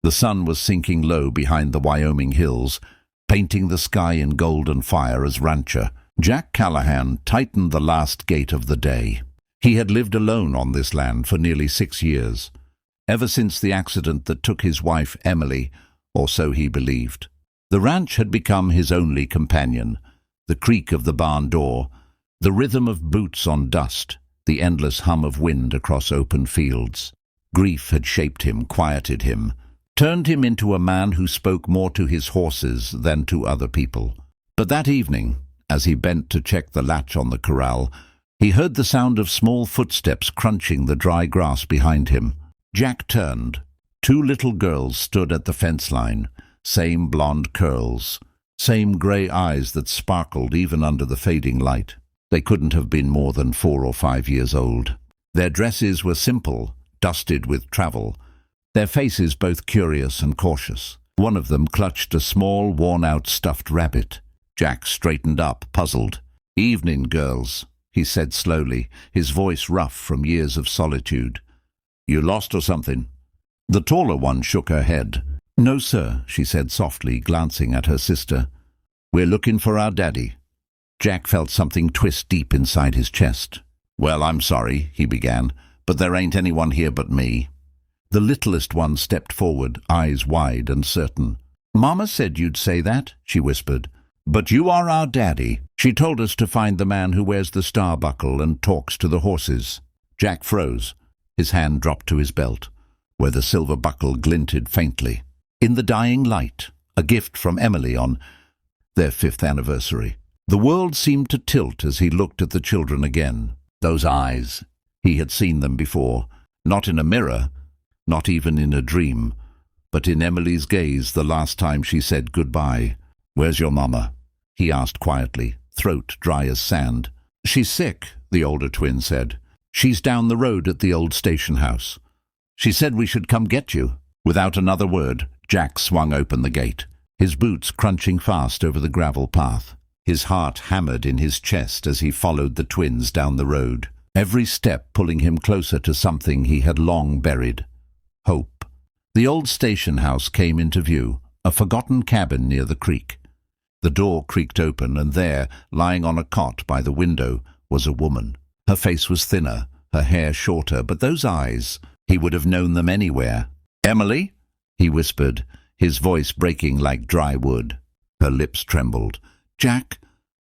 The sun was sinking low behind the Wyoming hills, painting the sky in golden fire as rancher. Jack Callahan tightened the last gate of the day. He had lived alone on this land for nearly 6 years, ever since the accident that took his wife Emily, or so he believed. The ranch had become his only companion. The creak of the barn door, the rhythm of boots on dust, the endless hum of wind across open fields. Grief had shaped him, quieted him, turned him into a man who spoke more to his horses than to other people. But that evening, as he bent to check the latch on the corral, he heard the sound of small footsteps crunching the dry grass behind him. Jack turned. 2 little girls stood at the fence line, same blonde curls, same grey eyes that sparkled even under the fading light. They couldn't have been more than 4 or 5 years old. Their dresses were simple, dusted with travel, their faces both curious and cautious. One of them clutched a small, worn-out stuffed rabbit. Jack straightened up, puzzled. "Evening, girls," he said slowly, his voice rough from years of solitude. "You lost or something?" The taller one shook her head. "No, sir," she said softly, glancing at her sister. "We're looking for our daddy." Jack felt something twist deep inside his chest. "Well, I'm sorry," he began, "but there ain't anyone here but me." The littlest one stepped forward, eyes wide and certain. "Mama said you'd say that," she whispered. "But you are our daddy. She told us to find the man who wears the star buckle and talks to the horses." Jack froze. His hand dropped to his belt, where the silver buckle glinted faintly. In the dying light, a gift from Emily on their 5th anniversary. The world seemed to tilt as he looked at the children again. Those eyes. He had seen them before, not in a mirror, not even in a dream, but in Emily's gaze the last time she said goodbye. "Where's your mama?" he asked quietly, throat dry as sand. "She's sick," the older twin said. "She's down the road at the old station house. She said we should come get you." Without another word, Jack swung open the gate, his boots crunching fast over the gravel path. His heart hammered in his chest as he followed the twins down the road, every step pulling him closer to something he had long buried. Hope. The old station house came into view, a forgotten cabin near the creek. The door creaked open, and there, lying on a cot by the window, was a woman. Her face was thinner, her hair shorter, but those eyes, he would have known them anywhere. "Emily?" he whispered, his voice breaking like dry wood. Her lips trembled. "Jack,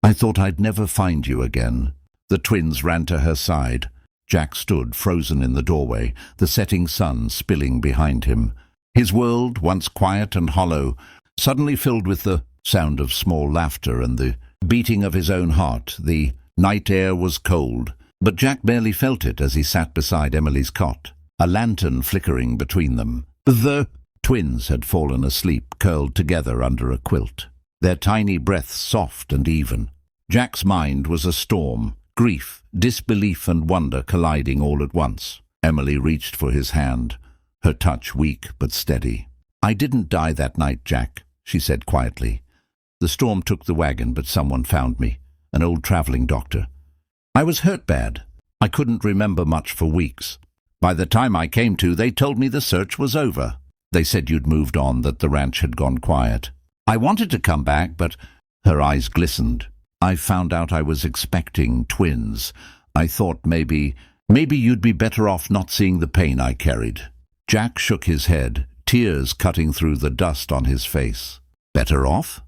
I thought I'd never find you again." The twins ran to her side. Jack stood frozen in the doorway, the setting sun spilling behind him. His world, once quiet and hollow, suddenly filled with the sound of small laughter and the beating of his own heart. The night air was cold, but Jack barely felt it as he sat beside Emily's cot, a lantern flickering between them. The twins had fallen asleep, curled together under a quilt, their tiny breaths soft and even. Jack's mind was a storm, grief, disbelief and wonder colliding all at once. Emily reached for his hand, her touch weak but steady. "I didn't die that night, Jack," she said quietly. "The storm took the wagon, but someone found me, an old traveling doctor. I was hurt bad. I couldn't remember much for weeks. By the time I came to, they told me the search was over. They said you'd moved on, that the ranch had gone quiet. I wanted to come back, but..." Her eyes glistened. "I found out I was expecting twins. I thought maybe you'd be better off not seeing the pain I carried." Jack shook his head, tears cutting through the dust on his face. "Better off?"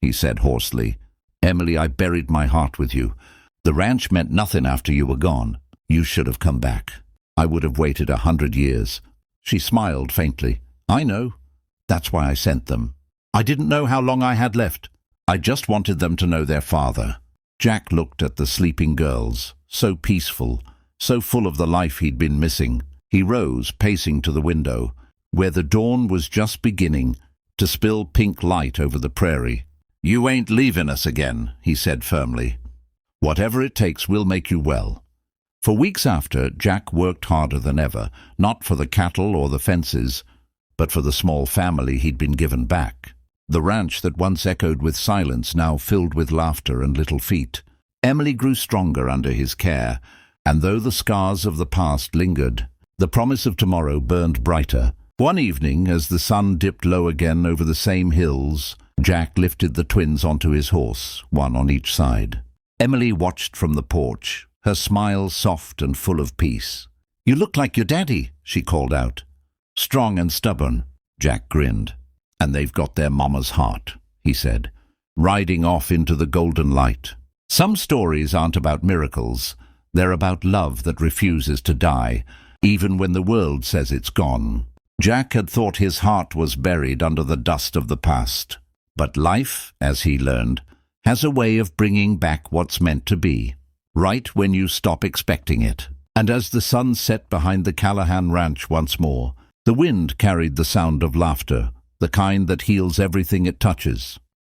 he said hoarsely. "Emily, I buried my heart with you. The ranch meant nothing after you were gone. You should have come back. I would have waited 100 years. She smiled faintly. "I know. That's why I sent them. I didn't know how long I had left. I just wanted them to know their father." Jack looked at the sleeping girls, so peaceful, so full of the life he'd been missing. He rose, pacing to the window, where the dawn was just beginning to spill pink light over the prairie. "You ain't leaving us again," he said firmly. "Whatever it takes, we'll make you well." For weeks after, Jack worked harder than ever, not for the cattle or the fences, but for the small family he'd been given back. The ranch that once echoed with silence now filled with laughter and little feet. Emily grew stronger under his care, and though the scars of the past lingered, the promise of tomorrow burned brighter. One evening, as the sun dipped low again over the same hills, Jack lifted the twins onto his horse, one on each side. Emily watched from the porch, her smile soft and full of peace. "You look like your daddy," she called out. "Strong and stubborn," Jack grinned. "And they've got their mama's heart," he said, riding off into the golden light. Some stories aren't about miracles. They're about love that refuses to die, even when the world says it's gone. Jack had thought his heart was buried under the dust of the past. But life, as he learned, has a way of bringing back what's meant to be, right when you stop expecting it. And as the sun set behind the Callahan ranch once more, the wind carried the sound of laughter, the kind that heals everything it touches.